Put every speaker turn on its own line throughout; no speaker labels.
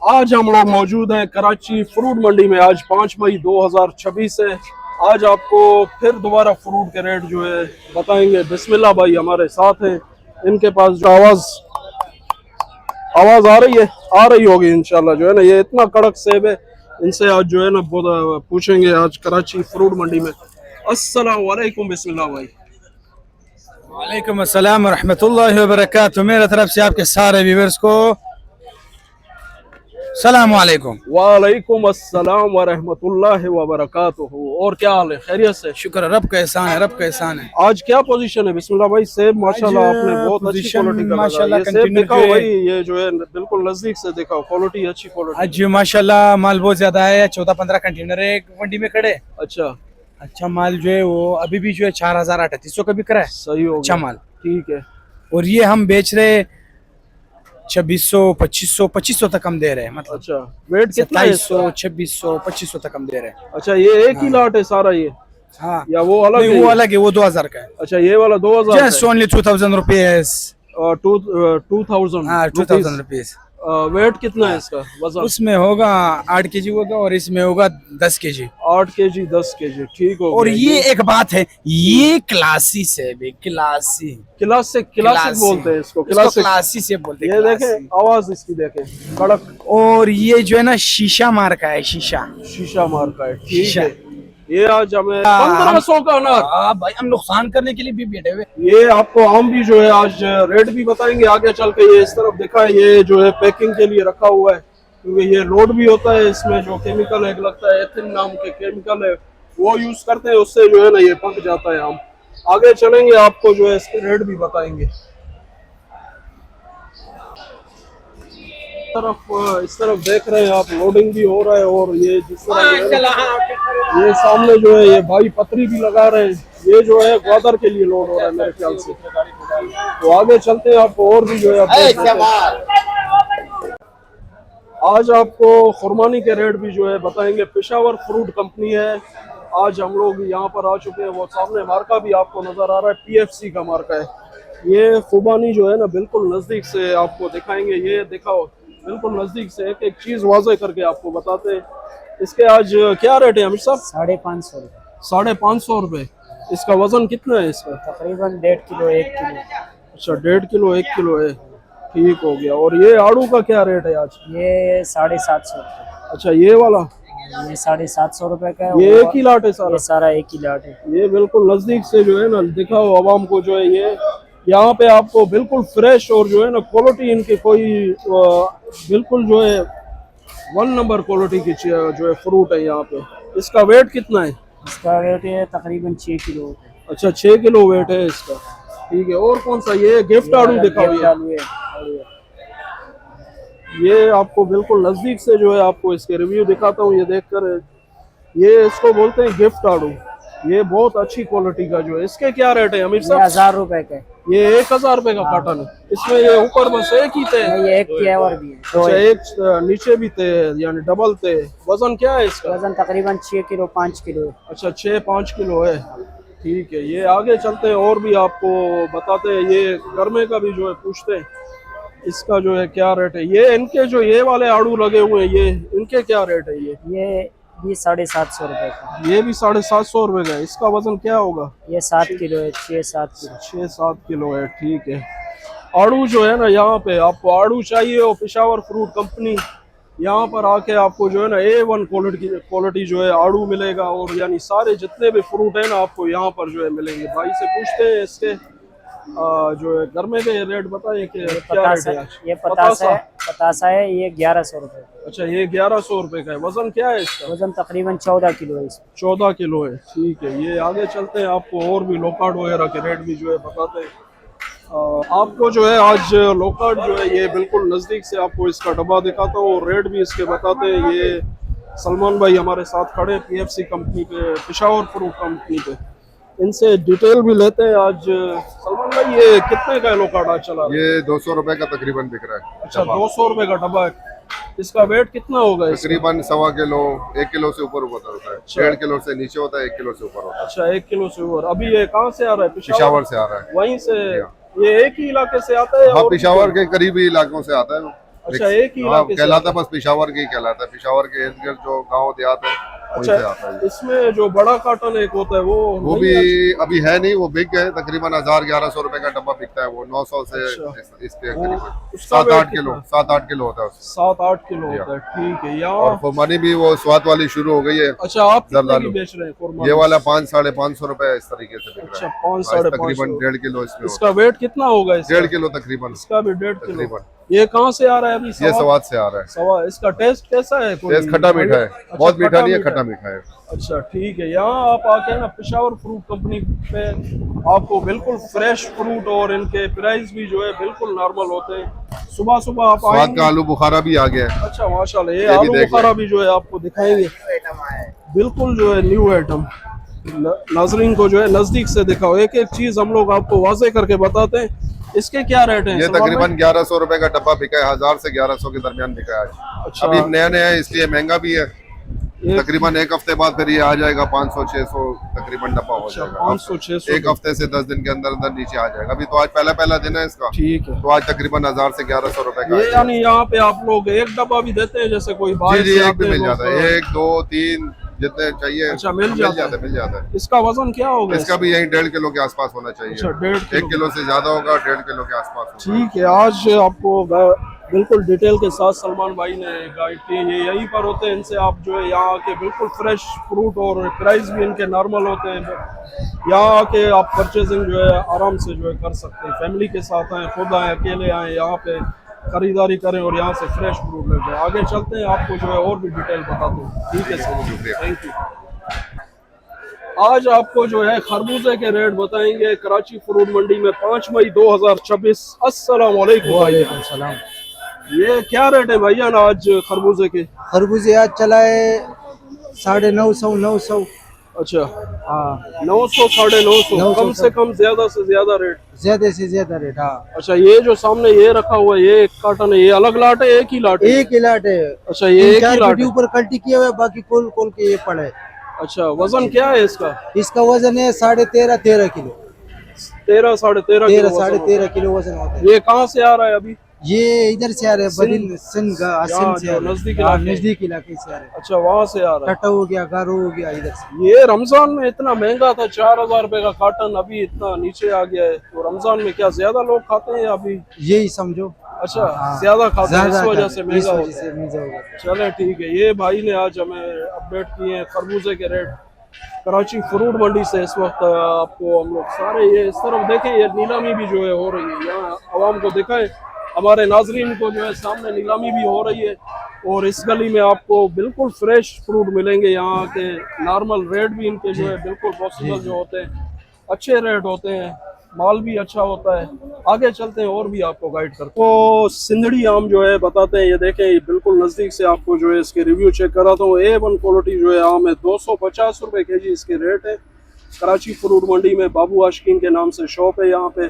आज हम लोग मौजूद हैं कराची फ्रूट मंडी में। आज 5 मई 2026 है। आज आपको फिर दोबारा फ्रूट के रेट जो है बताएंगे। बिस्मिल्लाह भाई हमारे साथ हैं। इनके पास जो आवाज आ रही है, आ रही होगी इंशाल्लाह। जो है ना, ये इतना कड़क सेब है, इनसे आज जो है ना पूछेंगे आज कराची फ्रूट मंडी में। अस्सलाम वालेकुम। बिस्मिल्लाह भाई।
वालेकुम अस्सलाम रहमतुल्लाहि व बरकातुहू। मेरे तरफ से आपके सारे व्यूअर्स को सलाम वालेकुम।
वालेकुम अस्सलाम व रहमतुल्लाहि व बरकातुहू। और क्या हाल है? खैरियत से?
शुक्र, रब का एहसान है, रब का एहसान है।
आज क्या पोजीशन है? बिस्मिल्लाह भाई। सेब माशाल्लाह आपने बहुत अच्छी क्वालिटी का
माशाल्लाह
लगाया। ये सेब दिखाओ
कंटिन्यू
भाई, ये जो है बिल्कुल नजदीक से दिखाओ। क्वालिटी अच्छी क्वालिटी।
आज माशाल्लाह माल बहुत ज्यादा है। 14-15 कंटेनर है एक मंडी में खड़े।
अच्छा
अच्छा माल जो है वो अभी भी जो है 4,000-3,800 का बिक रहा है।
सही हो
अच्छा
गया।
माल।
ठीक है।
और ये हम बेच रहे 2600-2500 तक हम दे रहे हैं। मतलब
अच्छा वेट कितना है इसका?
2700-2600 तक हम दे रहे हैं।
अच्छा ये एक ही लाट है सारा ये,
हाँ
या वो अलग
नहीं,
है?
वो अलग है, वो 2000 का है।
अच्छा ये वाला 2000
जस्ट ओनली 2000 रुपीज।
2000।
हाँ 2000 रुपीज।
वेट कितना है इसका वजन?
उसमें होगा 8 केजी होगा और इसमें होगा 10 केजी।
8 KG 10 KG. ठीक हो
और
गया।
ये एक बात है, ये क्लासी से भी क्लासी
क्लासिक बोलते हैं इसको।
क्लासी से बोलते हैं।
ये देखें आवाज इसकी, देखें कड़क।
और ये जो है ना शीशा मार का है, शीशा
शीशा मार का है। ठीक
शीशा।
है। ये आज हमें 1500 का अनार।
भाई हम नुकसान करने के लिए भी बैठे हुए।
ये आपको आम भी जो है आज रेट भी बताएंगे आगे चल के। ये इस तरफ दिखा है, ये जो है पैकिंग के लिए रखा हुआ है, क्योंकि ये लोड भी होता है। इसमें जो केमिकल है, लगता है एथिन नाम के केमिकल है, वो यूज करते हैं। उससे जो है ना ये पक जाता है आम। आगे चलेंगे, आपको जो है इसके रेट भी बताएंगे। इस तरफ देख रहे हैं आप, लोडिंग भी हो रहा है। और ये जिस तरह जो है ना, ये सामने जो है ये भाई पतरी भी लगा रहे हैं। ये जो है ग्वादर के लिए लोड हो रहा है मेरे ख्याल से। तो आगे चलते हैं, आपको और भी जो है आज आपको खुरमानी के रेट भी जो है बताएंगे। पेशावर फ्रूट कंपनी है। आज हम लोग यहाँ पर आ चुके हैं। वो सामने मार्का भी आपको नजर आ रहा है, PFC का मार्का है। ये खुबानी जो है ना बिल्कुल नजदीक से आपको दिखाएंगे। ये दिखाओ बिल्कुल नजदीक से, एक एक चीज वाजे करके आपको बताते हैं। इसके आज क्या रेट है अमीर साहब?
550 रुपये।
550 रुपये। इसका वजन कितना है इसका?
तकरीबन 1.5 किलो 1 किलो।
अच्छा 1.5 किलो 1 किलो है। ठीक हो गया। और ये आड़ू का क्या रेट है आज?
ये 750 रुपये।
अच्छा ये वाला
ये 750 रुपये का है।
ये एक ही लाट है सारा?
ये सारा एक ही लाट है।
ये बिल्कुल नजदीक से जो है ना दिखाओ आवाम को। जो है ये यहाँ पे आपको बिल्कुल फ्रेश और जो है ना क्वालिटी इनकी कोई बिल्कुल जो है 1 नंबर क्वालिटी की जो है फ्रूट है यहाँ पे। इसका वेट कितना है?
इसका वेट है तकरीबन 6 किलो।
अच्छा 6 किलो वेट है इसका। ठीक है। और कौन सा? ये गिफ्ट आड़ू दिखाओ। ये आपको बिल्कुल नजदीक से जो है आपको इसके रिव्यू दिखाता हूँ। ये देखकर, ये इसको बोलते हैं गिफ्ट आड़ू। ये बहुत अच्छी क्वालिटी का जो है। इसके क्या रेट है अमीर साहब?
1000 रुपए का।
ये 1000 रुपए का कार्टन है। इसमें ये ऊपर बस एक ही थे?
ये एक फ्लेवर भी है।
अच्छा एक नीचे भी थे, यानी डबल थे। वजन क्या है इसका?
वजन तकरीबन 6 किलो 5 किलो है।
अच्छा 6-5 किलो है। ठीक है। ये आगे चलते हैं और भी आपको बताते हैं। ये गर्मे का भी जो है पूछते हैं, इसका जो है क्या रेट है। ये इनके जो ये वाले आड़ू लगे हुए हैं, ये इनके क्या रेट है?
ये भी 750 रुपये का।
ये भी 750 रुपए का है। इसका वजन क्या होगा?
ये 7 किलो है। 6-7 किलो।
6-7 किलो है। ठीक है। आड़ू जो है ना, यहाँ पे आपको आड़ू चाहिए हो, पेशावर फ्रूट कंपनी, यहाँ पर आके आपको जो है ना A1 क्वालिटी जो है आड़ू मिलेगा। और यानी सारे जितने भी फ्रूट है ना आपको यहाँ पर जो है मिलेंगे। भाई से पूछते हैं इसके जो है गर्मे के रेट बताइए कि क्या रेट है आज?
ये पतासा है। ये 1100 रुपये।
अच्छा ये 1100 रुपए का है। वजन क्या है इसका?
वजन तकरीबन 14 किलो है इसमें।
14 किलो है। ठीक है। ये आगे चलते हैं, आपको और भी लोकार्ड वगैरह के रेट भी जो है बताते हैं। आपको जो है आज लोकार्ड जो है ये बिल्कुल नज़दीक से आपको इसका डब्बा दिखाता हूँ और रेट भी इसके बताते हैं। ये सलमान भाई हमारे साथ खड़े PFC कंपनी पे, पेशावर फ्रूट कंपनी पे। इनसे डिटेल भी लेते हैं आज। सलमान भाई ये कितने का लोकार्ड आज चला?
ये 200 रुपए का तकरीबन बिक रहा है।
अच्छा 200 रुपए का डब्बा है। इसका वेट कितना होगा?
तकरीबन 1.25 किलो 1 किलो से ऊपर होता है। 1.5 किलो से नीचे होता है, 1 किलो से ऊपर होता है।
अच्छा 1 किलो से ऊपर। अभी ये कहाँ से आ रहा है?
पेशावर से आ रहा है।
वहीं से? ये एक ही इलाके से आता है?
हाँ पेशावर के करीबी इलाकों से आता है।
अच्छा एक ही
हाँ,
इलाके से
कहलाता बस पेशावर के ही कहलाता है। पेशावर के इर्द गिर्द जो गाँव देहात है वहीं से आता है।
इसमें जो बड़ा कार्टन एक होता है
वो
नहीं
भी
है?
अभी है नहीं, वो बिक गए। तकरीबन 1000-1100 रुपए का डब्बा बिकता है वो, 900 से इसके
वो
करीबन
उसका weight
7-8
कितना?
किलो 7-8 किलो होता है उसका।
7-8 किलो होता है, ठीक है।
और
यहाँ
खुरमानी भी वो स्वाद वाली शुरू हो गई है।
अच्छा आप कितने की
जरदालू
बेच रहे हैं खुरमा?
ये वाला 500-550 रुपए इस तरीके से बिक
अच्छा
रहा है।
5-550
तकरीबन 1.5 किलो इसमें
इसका वेट कितना होगा इसका?
1.5 किलो तकरीबन।
इसका भी 1.5 किलो।
तकरीबन
ये कहाँ से आ रहा है अभी?
ये स्वाद से आ रहा है।
सवा इसका टेस्ट कैसा है?
टेस्ट खट्टा मीठा है,
अच्छा,
बहुत मीठा नहीं है,
मीठा
खट्टा मीठा है।
अच्छा ठीक है। यहाँ आप आके ना पेशावर फ्रूट कंपनी पे आपको बिल्कुल फ्रेश फ्रूट और इनके प्राइस भी जो है बिल्कुल नॉर्मल होते हैं। सुबह सुबह आप
स्वाद
आएंगे।
का आलू बुखारा भी आ गया है।
अच्छा माशाल्लाह, ये
ये भी
आलू
देख
बुखारा
लें।
भी जो है आपको दिखाएंगे, बिल्कुल जो है न्यू आइटम। नाजरीन को जो है नजदीक से दिखाओ, एक एक चीज हम लोग आपको वाजे करके बताते हैं। इसके क्या रेट है?
ये तकरीबन 1100 रुपए का डब्बा बिका है, 1000 से 1100 के दरमियान बिका है आज।
अच्छा।
अभी नया नया है इसलिए महंगा भी है। तकरीबन एक हफ्ते बाद फिर ये आ जाएगा 500-600 तकरीबन डब्बा हो जाएगा।
500-600
एक हफ्ते से 10 दिन के अंदर अंदर नीचे आ जाएगा। अभी तो आज पहला दिन है इसका,
ठीक है।
तो आज तकरीबन 1000 से 1100 रुपए का
ये
है।
यानी यहाँ पे आप लोग एक डब्बा भी देते हैं, जैसे कोई
जी
बाहर
जी,
से
एक
आते
भी
हैं
मिल
लोग
जाता
तो-
है, 1 2 3 जितने चाहिए।
अच्छा मिल जाता है।
मिल जाता है।
इसका वजन क्या होगा?
इसका भी यही 1.5 किलो के आसपास होना चाहिए।
अच्छा 1.5
1 किलो से ज्यादा होगा, 1.5 किलो के आसपास होगा।
ठीक है। आज आपको बिल्कुल डिटेल के साथ सलमान भाई ने गाइड की। ये यहीं पर होते हैं, इनसे आप जो है यहाँ आके बिल्कुल फ्रेश फ्रूट और प्राइस भी इनके नॉर्मल होते हैं। यहाँ आके आप परचेजिंग जो है आराम से जो है कर सकते हैं। फैमिली के साथ आए, खुद आए, अकेले आए, यहाँ पे खरीदारी करें और यहाँ से फ्रेश फ्रूट ले जाए। आगे चलते हैं, आपको जो है और भी डिटेल बताते हैं। ठीक है सर, थैंक यू। आज आपको जो है खरबूजे के रेट बताएंगे कराची फ्रूट मंडी में 5 मई 2026। अस्सलाम वालेकुम भाई।
सलाम।
ये क्या रेट है भैया ना आज खरबूजे के?
खरबूजे आज चला है 950
अच्छा
हाँ
900 950 कम से कम ज्यादा से ज्यादा रेट।
ज्यादा से ज्यादा रेट। हाँ
अच्छा ये जो सामने ये रखा हुआ है ये एक कार्टन है, ये अलग लाट है एक ही लाट है?
एक ही लाट है।
अच्छा ये एक ही
4
लाट
फीट
है।
ऊपर कल्टी किया हुआ है, बाकी खोल खोल के ये पड़ा है।
अच्छा वजन क्या है इसका?
इसका वजन है 13.5 किलो।
13 साढ़े 13 किलो वजन
13.5 किलो वजन होता है।
होता है। ये कहाँ से आ रहा है अभी?
ये इधर से आ रहा है, बदिन सिंध से आ
यहाँ
रहा है।
नजदीक
हाँ,
इलाके।
नजदीक इलाके से आ रहा है।
अच्छा वहाँ से आ रहा है।
टटा हो गया, गारो हो गया, इधर से।
ये रमजान में इतना महंगा था 4000 रुपए का कार्टन, अभी इतना नीचे आ गया है। तो रमजान में क्या ज्यादा लोग खाते हैं या अभी?
यही समझो।
अच्छा
हाँ,
ज्यादा खाते हैं, इस
ज्यादा
वजह
खाते
से
हैं,
महंगा
इस
होता
वजह से महंगा होगा।
है। चले ठीक है। ये भाई ने आज हमें अपडेट किए हैं खरबूजे के रेट कराची फ्रूट मंडी से। इस वक्त आपको हम लोग सारे ये इस तरफ देखें, ये नीलामी भी जो है हो रही है। यहाँ आवाम को दिखाएं, हमारे नाजरीन को जो है सामने नीलामी भी हो रही है। और इस गली में आपको बिल्कुल फ्रेश फ्रूट मिलेंगे। यहाँ के नॉर्मल रेट भी इनके जो है बिल्कुल पॉसिबल जो होते हैं, अच्छे रेट होते हैं, माल भी अच्छा होता है। आगे चलते हैं और भी आपको गाइड करते हैं। तो सिंधड़ी आम जो है बताते हैं, ये देखें ये बिल्कुल नज़दीक से आपको जो है इसके रिव्यू चेक कराता हूँ। A1 क्वालिटी जो है आम है, 250 रुपये kg इसके रेट है। कराची फ्रूट मंडी में बाबू आशिकीन के नाम से शॉप है। यहाँ पे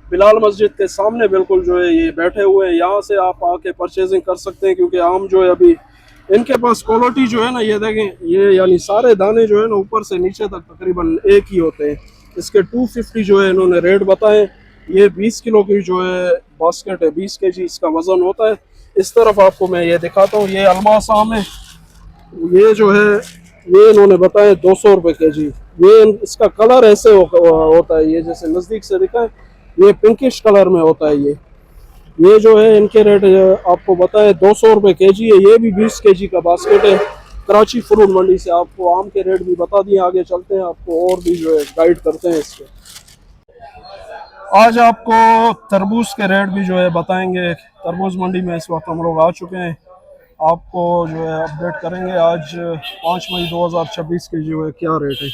बिलाल मस्जिद के सामने बिल्कुल जो है ये बैठे हुए हैं। यहाँ से आप आके परचेजिंग कर सकते हैं, क्योंकि आम जो है अभी इनके पास क्वालिटी जो है ना, ये देखें ये यानी सारे दाने जो है ना ऊपर से नीचे तक तकरीबन एक ही होते हैं। इसके 250 जो है इन्होंने रेट बताए। ये 20 किलो की जो है बास्केट है, 20 kg इसका वजन होता है। इस तरफ आपको मैं ये दिखाता हूँ, ये अलमास आम है। ये जो है ये इन्होंने बताया 200 रुपये kg। ये इसका कलर ऐसे होता है, ये जैसे नज़दीक से दिखा है ये पिंकिश कलर में होता है। ये जो है इनके रेट आपको बताएं 200 रुपये kg है। ये भी 20 kg का बास्केट है। कराची फ्रूट मंडी से आपको आम के रेट भी बता दिए। आगे चलते हैं, आपको और भी जो है गाइड करते हैं इसके। आज आपको तरबूज के रेट भी जो है बताएंगे। तरबूज मंडी में इस वक्त हम लोग आ चुके हैं, आपको जो है अपडेट करेंगे। आज 5 मई 2026 के जो है क्या रेट है।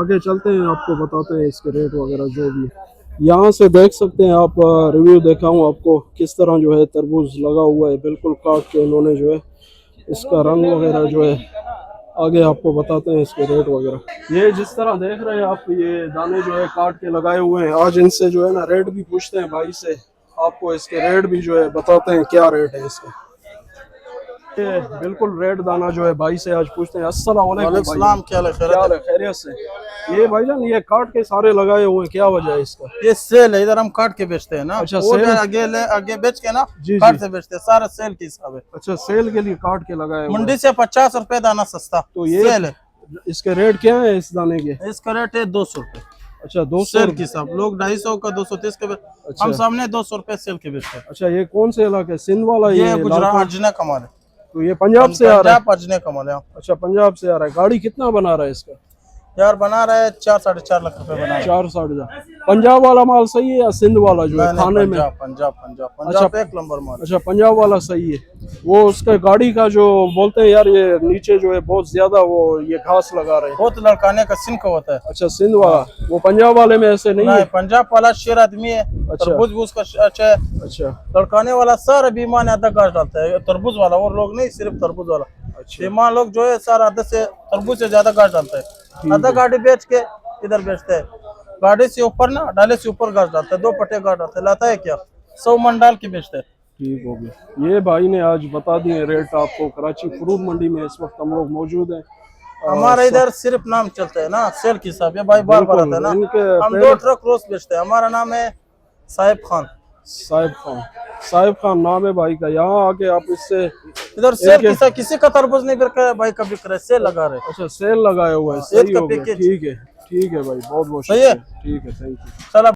आगे चलते हैं, आपको बताते हैं इसके रेट वगैरह जो भी है। यहाँ से देख सकते हैं आप, रिव्यू देखा हूँ आपको किस तरह जो है तरबूज लगा हुआ है, बिल्कुल काट के इन्होंने जो है इसका रंग वगैरह जो है आगे आपको बताते हैं इसके रेट वगैरह। ये जिस तरह देख रहे हैं आप, ये दाने जो है काट के लगाए हुए हैं। आज इनसे जो है ना रेट भी पूछते हैं भाई से, आपको इसके रेट भी जो है बताते हैं क्या रेट है इसका। ये बिल्कुल रेट दाना जो है भाई से आज पूछते हैं। अस्सलाम वालेकुम भाई।
क्या हाल है?
क्या हाल है? खैरियत से? ये भाईजान ये काट के सारे लगाए हुए हैं, क्या वजह है इसका?
ये सेल है, इधर हम काट के बेचते हैं ना।
अच्छा,
वो
सेल?
आगे बेच के ना
जी,
काट
जी।
से बेचते हैं, सारा सेल की हिसाब है।
अच्छा, सेल के लिए काट के लगाए हुए
मंडी से 50 रुपए दाना सस्ता
तो ये
सेल है।
हैं। इसके रेट क्या है इस दाने के?
इसका रेट है 200 रुपए
अच्छा, 200
सेल की हिसाब। लोग 250 का 230 के
अच्छा।
हम सामने 200 रुपए सेल के बेचते हैं।
अच्छा, ये कौन से इलाके? सिंध वाला
ये गुजरात
लालकोट?
अजने कमाल है,
तो ये पंजाब से आ रहा है?
पंजाब अजने कमाल है।
अच्छा, पंजाब से आ रहा है। गाड़ी कितना बना रहा है इसका?
यार बना रहा है 4 साढ़े 4 लाख रुपए बना रहा है।
4 साढ़े 4। पंजाब वाला माल सही है या सिंध वाला जो है
नहीं,
खाने में?
पंजाब पंजाब पंजाब पंजाब एक नंबर माल।
अच्छा, पंजाब वाला सही है। वो उसका गाड़ी का जो बोलते हैं यार, ये नीचे जो है बहुत ज्यादा वो ये घास लगा रहे हैं।
बहुत लड़काने का सिंह का होता है।
अच्छा, सिंध वाला, वो पंजाब वाले में ऐसे नहीं
नहीं,
है?
पंजाब वाला शेर आदमी है,
अच्छा।
तरबूज बूज का अच्छा है।
अच्छा
लड़काने वाला सारा बीमान आधा गाछ डालता है, तरबूज वाला और लोग नहीं, सिर्फ तरबूज वाला।
अच्छा,
बीमान लोग जो है सारा आधा से तरबूज से ज्यादा गाछ डालता है। आधा गाड़ी बेच के इधर बेचते हैं, गाड़ी से ऊपर ना डाले से ऊपर गाछ डालता है, 2 पट्टे गाछ डालते है। लाता है क्या 100 मन डाल के बेचते हैं।
ठीक हो गया। ये भाई ने आज बता दिए रेट आपको। कराची फ्रूट मंडी में इस वक्त हम लोग मौजूद हैं।
हमारा इधर सिर्फ नाम चलता है ना सेल के हिसाब। ये भाई बार बार आता है ना,
इनके
हम
पहले-
2 ट्रक रोज बेचते हैं। हमारा नाम है साहिब खान।
साहिब खान नाम है भाई का। यहाँ आके आप इससे
इधर सेल किसी का तरबूज नहीं बिक रहा है भाई, कभी करे सेल लगा रहे।
अच्छा, सेल लगाया हुआ है।
एक
सही
का
हो गया।
पैकेज।
ठीक है, ठीक है भाई, बहुत बहुत
सही है?
शुक्रिया। ठीक है, थैंक यू।
चलो।